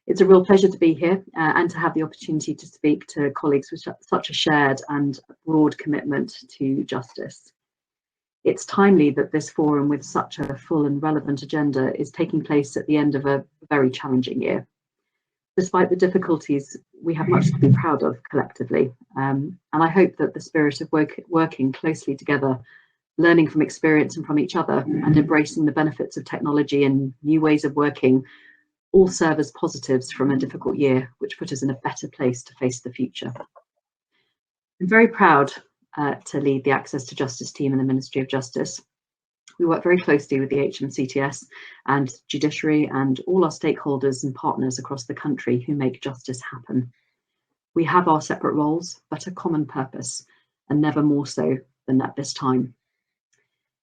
S15: It's a real pleasure to be here and to have the opportunity to speak to colleagues with such a shared and broad commitment to justice. It's timely that this forum with such a full and relevant agenda is taking place at the end of a very challenging year. Despite the difficulties, we have much to be proud of collectively, and I hope that the spirit of working closely together, learning from experience and from each other, and embracing the benefits of technology and new ways of working all serve as positives from a difficult year, which put us in a better place to face the future. I'm very proud to lead the Access to Justice team in the Ministry of Justice. We work very closely with the HMCTS and Judiciary and all our stakeholders and partners across the country who make justice happen. We have our separate roles, but a common purpose, and never more so than at this time.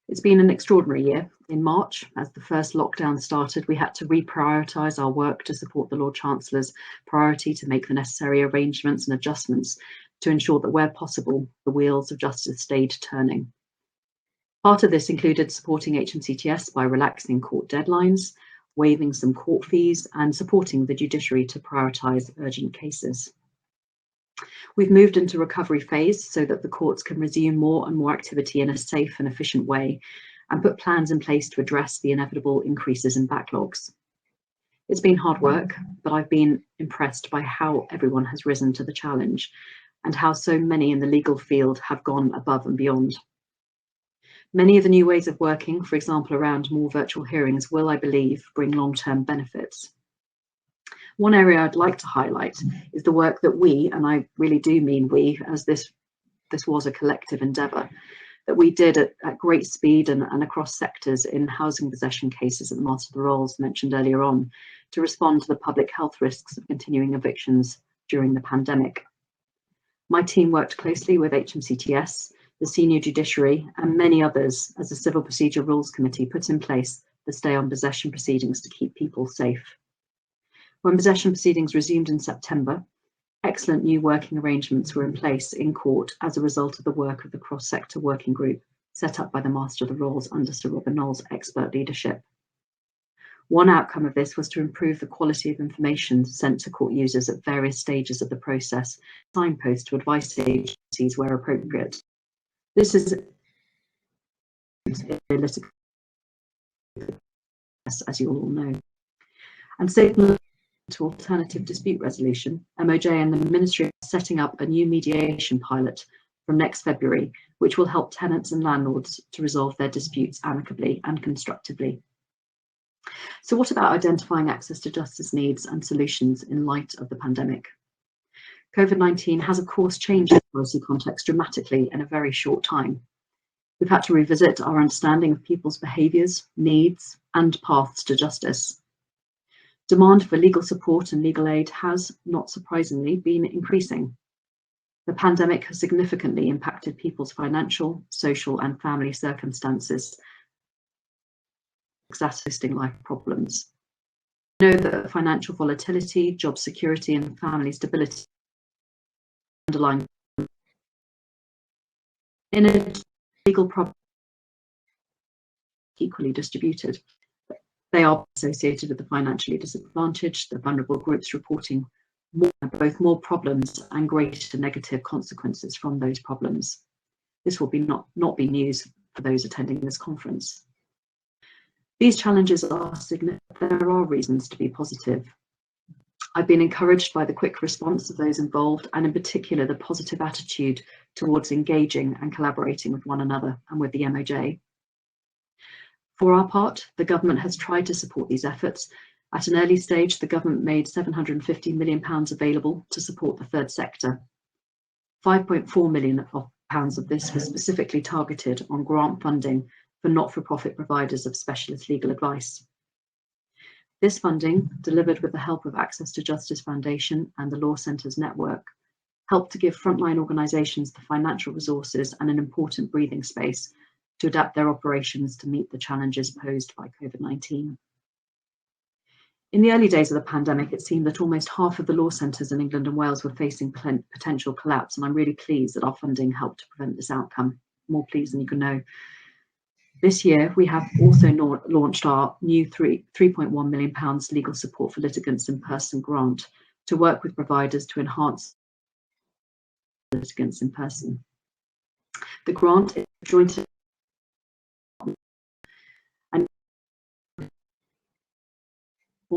S15: It's been an extraordinary year. In March, as the first lockdown started, we had to reprioritise our work to support the Lord Chancellor's priority to make the necessary arrangements and adjustments to ensure that where possible, the wheels of justice stayed turning. Part of this included supporting HMCTS by relaxing court deadlines, waiving some court fees, and supporting the judiciary to prioritise urgent cases. We've moved into recovery phase so that the courts can resume more and more activity in a safe and efficient way, and put plans in place to address the inevitable increases in backlogs. It's been hard work, but I've been impressed by how everyone has risen to the challenge and how so many in the legal field have gone above and beyond. Many of the new ways of working, for example, around more virtual hearings, will, I believe, bring long-term benefits. One area I'd like to highlight is the work that we, and I really do mean we, as this was a collective endeavour, that we did at great speed and across sectors in housing possession cases at the Master of the Rolls mentioned earlier on, to respond to the public health risks of continuing evictions during the pandemic. My team worked closely with HMCTS, the Senior Judiciary, and many others as the Civil Procedure Rules Committee put in place the stay on possession proceedings to keep people safe. When possession proceedings resumed in September, excellent new working arrangements were in place in court as a result of the work of the cross-sector working group set up by the Master of the Rolls under Sir Robin Knowles' expert leadership. One outcome of this was to improve the quality of information sent to court users at various stages of the process, signposts to advice agencies where appropriate. This is political, as you all know. And similar to alternative dispute resolution, MOJ and the Ministry are setting up a new mediation pilot from next February, which will help tenants and landlords to resolve their disputes amicably and constructively. So what about identifying access to justice needs and solutions in light of the pandemic? COVID-19 has, of course, changed the policy context dramatically in a very short time. We've had to revisit our understanding of people's behaviours, needs, and paths to justice. Demand for legal support and legal aid has, not surprisingly, been increasing. The pandemic has significantly impacted people's financial, social, and family circumstances, exacerbating life problems. We know that financial volatility, job security, and family stability underlying in a legal problem equally distributed. They are associated with the financially disadvantaged, the vulnerable groups reporting both more problems and greater negative consequences from those problems. This will not be news for those attending this conference. These challenges are significant. There are reasons to be positive. I've been encouraged by the quick response of those involved, and in particular the positive attitude towards engaging and collaborating with one another and with the MOJ. For our part, the government has tried to support these efforts. At an early stage, the government made £750 million available to support the third sector. £5.4 million of this was specifically targeted on grant funding for not-for-profit providers of specialist legal advice. This funding, delivered with the help of Access to Justice Foundation and the Law Centres Network, helped to give frontline organisations the financial resources and an important breathing space to adapt their operations to meet the challenges posed by COVID-19. In the early days of the pandemic, it seemed that almost half of the law centres in England and Wales were facing potential collapse, and I'm really pleased that our funding helped to prevent this outcome. More pleased than you can know. This year, we have also launched our new £3.1 million legal support for litigants in person grant to work with providers to enhance litigants in person. The grant is joint and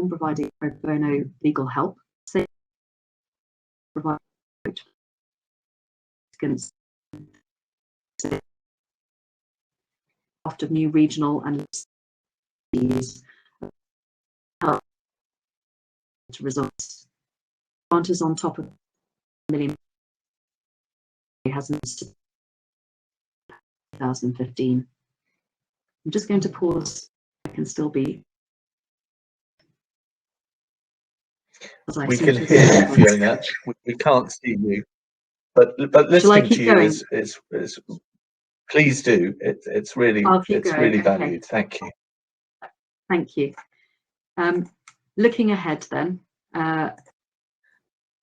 S15: providing pro bono legal help, provide litigants after new regional and help to results. Grant is on top of $1 million has in 2015. I'm just going to pause. I can still be.
S1: We can hear you, Fiona. We can't see you, but listening to you is please do. It's really valued. Thank you.
S15: Thank you. Looking ahead, then,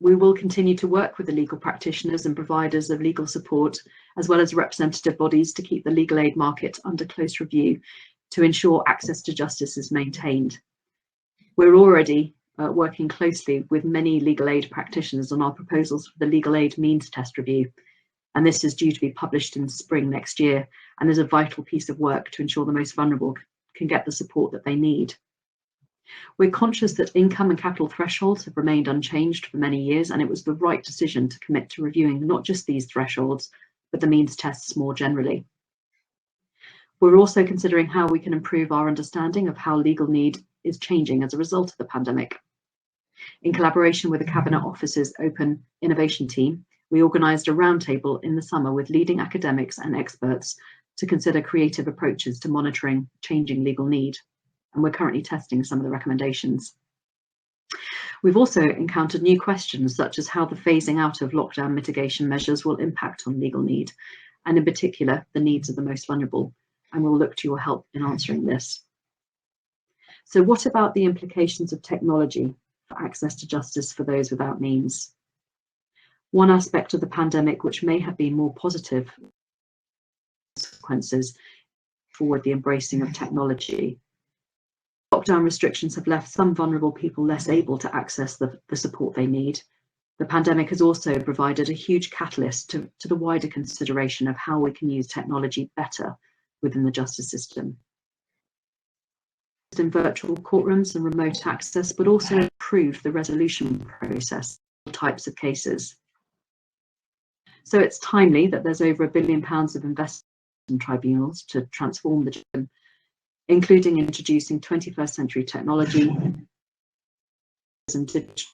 S15: we will continue to work with the legal practitioners and providers of legal support, as well as representative bodies, to keep the legal aid market under close review to ensure access to justice is maintained. We're already working closely with many legal aid practitioners on our proposals for the legal aid means test review, and this is due to be published in spring next year, and is a vital piece of work to ensure the most vulnerable can get the support that they need. We're conscious that income and capital thresholds have remained unchanged for many years, and it was the right decision to commit to reviewing not just these thresholds, but the means tests more generally. We're also considering how we can improve our understanding of how legal need is changing as a result of the pandemic. In collaboration with the Cabinet Office's Open Innovation team, we organised a roundtable in the summer with leading academics and experts to consider creative approaches to monitoring changing legal need, and we're currently testing some of the recommendations. We've also encountered new questions, such as how the phasing out of lockdown mitigation measures will impact on legal need, and in particular, the needs of the most vulnerable, and we'll look to your help in answering this. So what about the implications of technology for access to justice for those without means? One aspect of the pandemic which may have been more positive consequences forward the embracing of technology. Lockdown restrictions have left some vulnerable people less able to access the support they need. The pandemic has also provided a huge catalyst to the wider consideration of how we can use technology better within the justice system. In virtual courtrooms and remote access, but also improve the resolution process of types of cases. So it's timely that there's over £1 billion of investment in tribunals to transform the system, including introducing 21st century technology and digital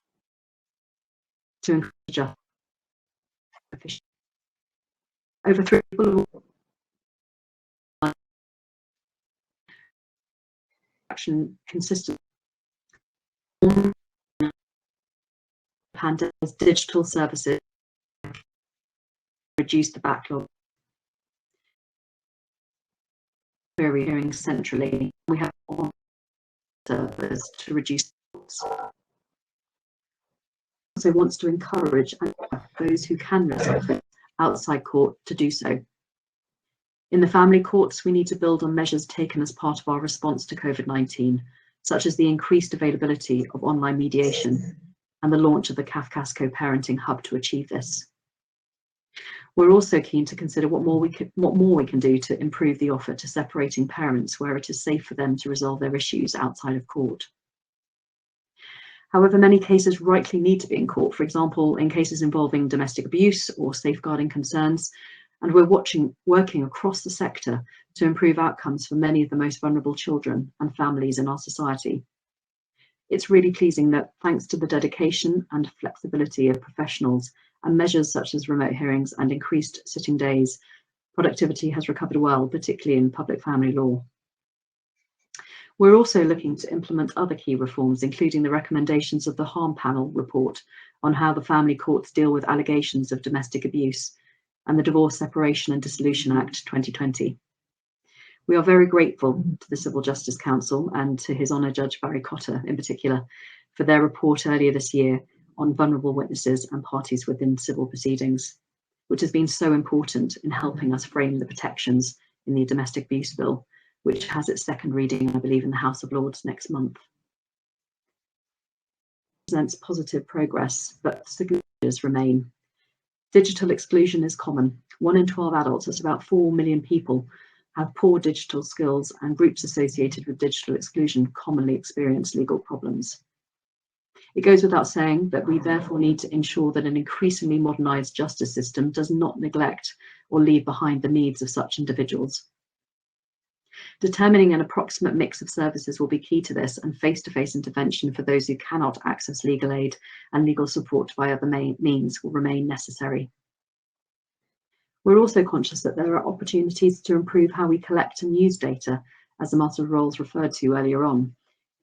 S15: to encourage efficient. Over 3 people action consistent pandemic digital services reduce the backlog. Query hearing centrally. We have servers to reduce costs. Also wants to encourage those who can resolve it outside court to do so. In the family courts, we need to build on measures taken as part of our response to COVID-19, such as the increased availability of online mediation and the launch of the Kafka's co-parenting hub to achieve this. We're also keen to consider what more we can do to improve the offer to separating parents where it is safe for them to resolve their issues outside of court. However, many cases rightly need to be in court, for example, in cases involving domestic abuse or safeguarding concerns, and we're working across the sector to improve outcomes for many of the most vulnerable children and families in our society. It's really pleasing that thanks to the dedication and flexibility of professionals and measures such as remote hearings and increased sitting days, productivity has recovered well, particularly in public family law. We're also looking to implement other key reforms, including the recommendations of the Harm Panel report on how the family courts deal with allegations of domestic abuse and the Divorce, Separation and Dissolution Act 2020. We are very grateful to the Civil Justice Council and to His Honour Judge Barry Cotter in particular for their report earlier this year on vulnerable witnesses and parties within civil proceedings, which has been so important in helping us frame the protections in the Domestic Abuse Bill, which has its second reading, I believe, in the House of Lords next month. It presents positive progress, but signatures remain. Digital exclusion is common. 1 in 12 adults, that's about 4 million people, have poor digital skills, and groups associated with digital exclusion commonly experience legal problems. It goes without saying that we therefore need to ensure that an increasingly modernised justice system does not neglect or leave behind the needs of such individuals. Determining an approximate mix of services will be key to this, and face-to-face intervention for those who cannot access legal aid and legal support via other means will remain necessary. We're also conscious that there are opportunities to improve how we collect and use data, as the Master of Roles referred to earlier on,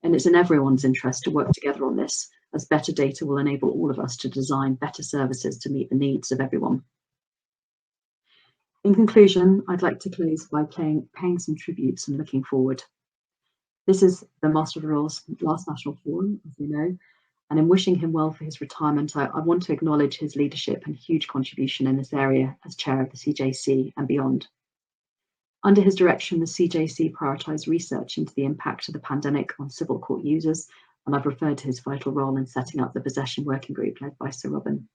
S15: and it's in everyone's interest to work together on this, as better data will enable all of us to design better services to meet the needs of everyone. In conclusion, I'd like to close by paying some tributes and looking forward. This is the Master of Roles' last National Forum, as we know, and in wishing him well for his retirement, I want to acknowledge his leadership and huge contribution in this area as chair of the CJC and beyond. Under his direction, the CJC prioritised research into the impact of the pandemic on civil court users, and I've referred to his vital role in setting up the Possession Working Group led by Sir Robin.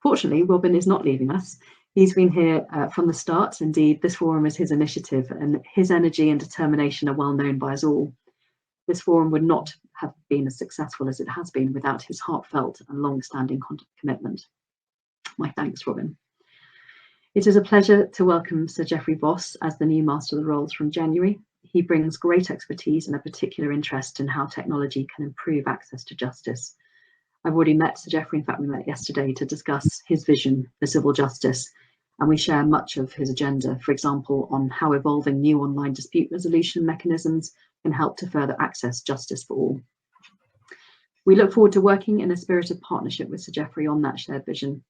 S15: Fortunately, Robin is not leaving us. He's been here from the start. Indeed, this forum is his initiative, and his energy and determination are well known by us all. This forum would not have been as successful as it has been without his heartfelt and long-standing commitment. My thanks, Robin. It is a pleasure to welcome Sir Geoffrey Voss as the new Master of the Rolls from January. He brings great expertise and a particular interest in how technology can improve access to justice. I've already met Sir Geoffrey, in fact we met yesterday, to discuss his vision for civil justice, and we share much of his agenda, for example, on how evolving new online dispute resolution mechanisms can help to further access justice for all. We look forward to working in a spirit of partnership with Sir Geoffrey on that shared vision.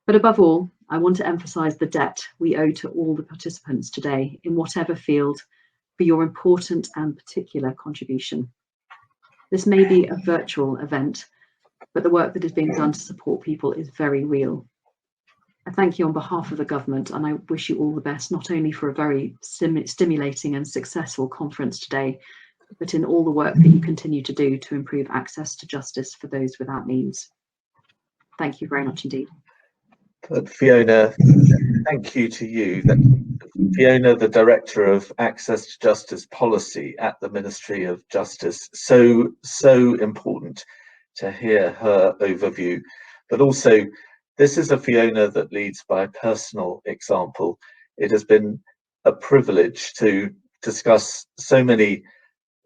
S15: But above all, I want to emphasise the debt we owe to all the participants today, in whatever field, for your important and particular contribution. This may be a virtual event, but the work that is being done to support people is very real. I thank you on behalf of the government, and I wish you all the best, not only for a very stimulating and successful conference today, but in all the work that you continue to do to improve access to justice for those without means. Thank you very much indeed.
S1: But Fiona, thank you to you. Fiona, the Director of Access to Justice Policy at the Ministry of Justice, so important to hear her overview, but also This is a Fiona that leads by personal example. It has been a privilege to discuss so many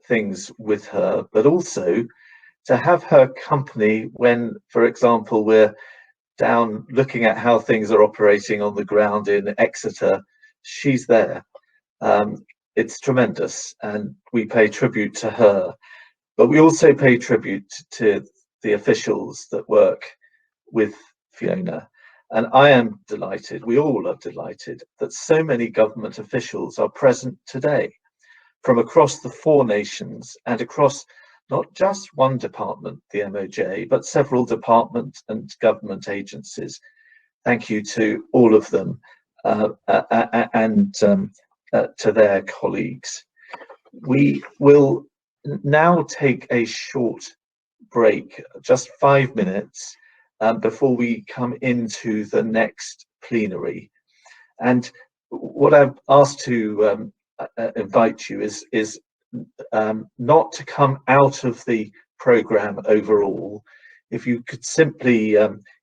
S1: things with her, but also to have her company when, for example, we're down looking at how things are operating on the ground in Exeter. She's there. It's tremendous, and we pay tribute to her, but we also pay tribute to the officials that work with Fiona. And I am delighted, we all are delighted, that so many government officials are present today from across the 4 nations and across not just one department, the MOJ, but several department and government agencies. Thank you to all of them and to their colleagues. We will now take a short break, just 5 minutes, before we come into the next plenary. And what I've asked to invite you is not to come out of the programme overall. If you could simply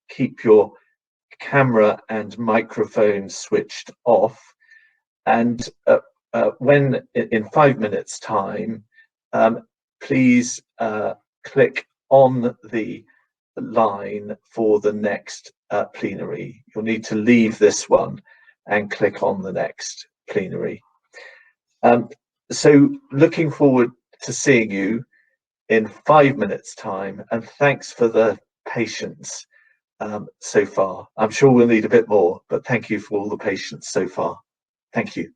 S1: keep your camera and microphone switched off, and when in 5 minutes time, please click on the line for the next plenary. You'll need to leave this one and click on the next plenary. So looking forward to seeing you in 5 minutes time, and thanks for the patience so far. I'm sure we'll need a bit more, but thank you for all the patience so far. Thank you.